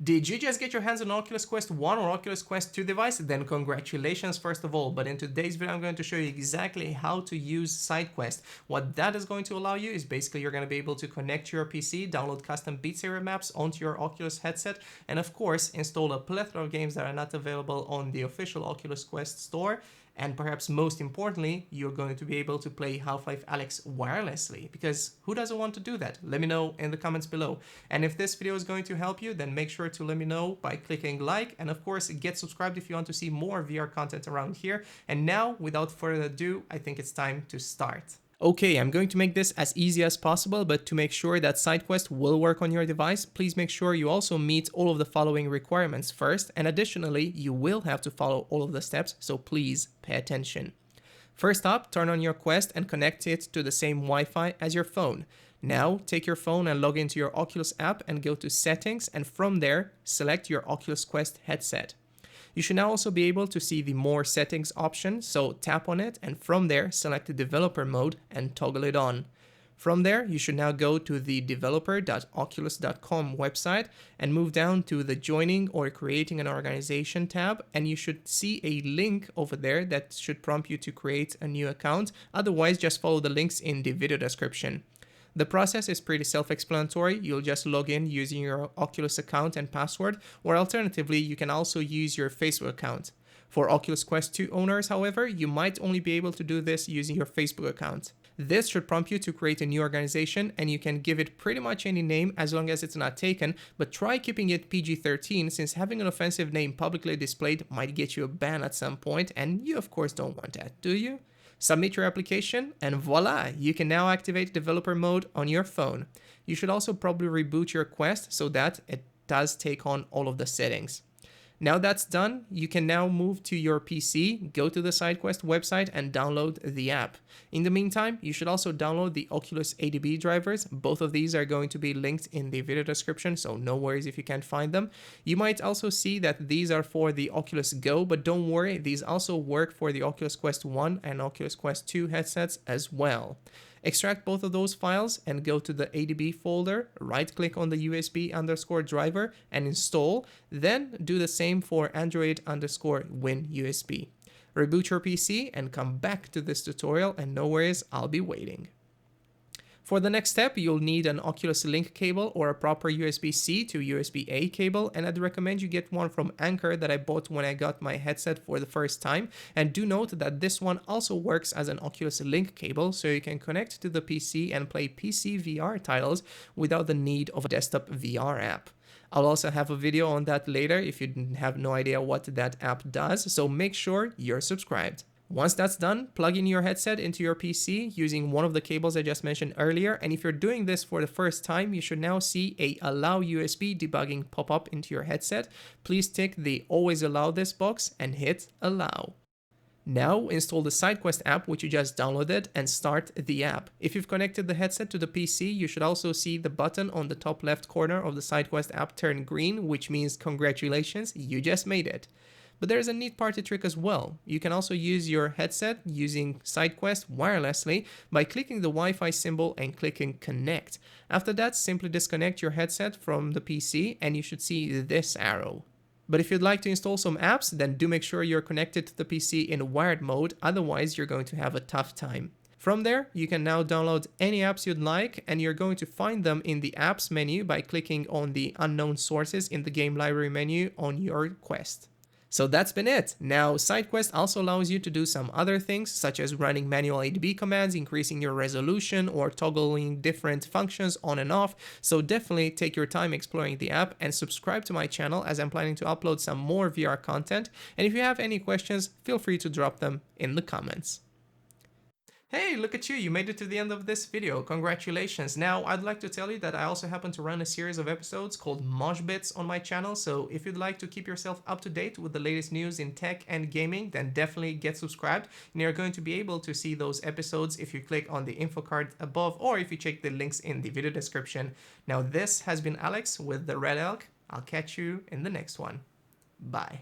Did you just get your hands on Oculus Quest 1 or Oculus Quest 2 device? Then congratulations first of all, but in today's video I'm going to show you exactly how to use SideQuest. What that is going to allow you is basically you're going to be able to connect to your PC, download custom Beat Saber maps onto your Oculus headset, and of course install a plethora of games that are not available on the official Oculus Quest store. And perhaps most importantly, you're going to be able to play Half-Life Alyx wirelessly, because who doesn't want to do that? Let me know in the comments below. And if this video is going to help you, then make sure to let me know by clicking like, and of course get subscribed if you want to see more VR content around here. And now, without further ado, I think it's time to start. Okay, I'm going to make this as easy as possible, but to make sure that SideQuest will work on your device, please make sure you also meet all of the following requirements first, and additionally, you will have to follow all of the steps, so please pay attention. First up, turn on your Quest and connect it to the same Wi-Fi as your phone. Now, take your phone and log into your Oculus app and go to Settings, and from there, select your Oculus Quest headset. You should now also be able to see the More Settings option, so tap on it and from there select the Developer mode and toggle it on. From there, you should now go to the developer.oculus.com website and move down to the Joining or Creating an Organization tab, and you should see a link over there that should prompt you to create a new account. Otherwise, just follow the links in the video description. The process is pretty self-explanatory. You'll just log in using your Oculus account and password, or alternatively, you can also use your Facebook account. For Oculus Quest 2 owners, however, you might only be able to do this using your Facebook account. This should prompt you to create a new organization, and you can give it pretty much any name as long as it's not taken, but try keeping it PG-13 since having an offensive name publicly displayed might get you a ban at some point, and you of course don't want that, do you? Submit your application, and voila, you can now activate developer mode on your phone. You should also probably reboot your Quest so that it does take on all of the settings. Now that's done, you can now move to your PC, go to the SideQuest website and download the app. In the meantime, you should also download the Oculus ADB drivers. Both of these are going to be linked in the video description, so no worries if you can't find them. You might also see that these are for the Oculus Go, but don't worry, these also work for the Oculus Quest 1 and Oculus Quest 2 headsets as well. Extract both of those files and go to the ADB folder, right-click on the USB_driver and install, then do the same for Android_Win USB. Reboot your PC and come back to this tutorial, and no worries, I'll be waiting. For the next step, you'll need an Oculus Link cable or a proper USB-C to USB-A cable, and I'd recommend you get one from Anker that I bought when I got my headset for the first time. And do note that this one also works as an Oculus Link cable, so you can connect to the PC and play PC VR titles without the need of a desktop VR app. I'll also have a video on that later if you have no idea what that app does, so make sure you're subscribed. Once that's done, plug in your headset into your PC using one of the cables I just mentioned earlier, and if you're doing this for the first time, you should now see a Allow USB debugging pop up into your headset. Please tick the Always Allow This box and hit Allow. Now install the SideQuest app which you just downloaded and start the app. If you've connected the headset to the PC, you should also see the button on the top left corner of the SideQuest app turn green, which means congratulations, you just made it. But there's a neat party trick as well. You can also use your headset using SideQuest wirelessly by clicking the Wi-Fi symbol and clicking connect. After that, simply disconnect your headset from the PC and you should see this arrow. But if you'd like to install some apps, then do make sure you're connected to the PC in wired mode, otherwise you're going to have a tough time. From there, you can now download any apps you'd like, and you're going to find them in the apps menu by clicking on the unknown sources in the game library menu on your Quest. So that's been it. Now, SideQuest also allows you to do some other things, such as running manual ADB commands, increasing your resolution, or toggling different functions on and off. So definitely take your time exploring the app and subscribe to my channel, as I'm planning to upload some more VR content. And if you have any questions, feel free to drop them in the comments. Hey, look at you, you made it to the end of this video, congratulations. Now, I'd like to tell you that I also happen to run a series of episodes called Mosh Bits on my channel, so if you'd like to keep yourself up to date with the latest news in tech and gaming, then definitely get subscribed, and you're going to be able to see those episodes if you click on the info card above, or if you check the links in the video description. Now, this has been Alex with the Red Elk. I'll catch you in the next one. Bye.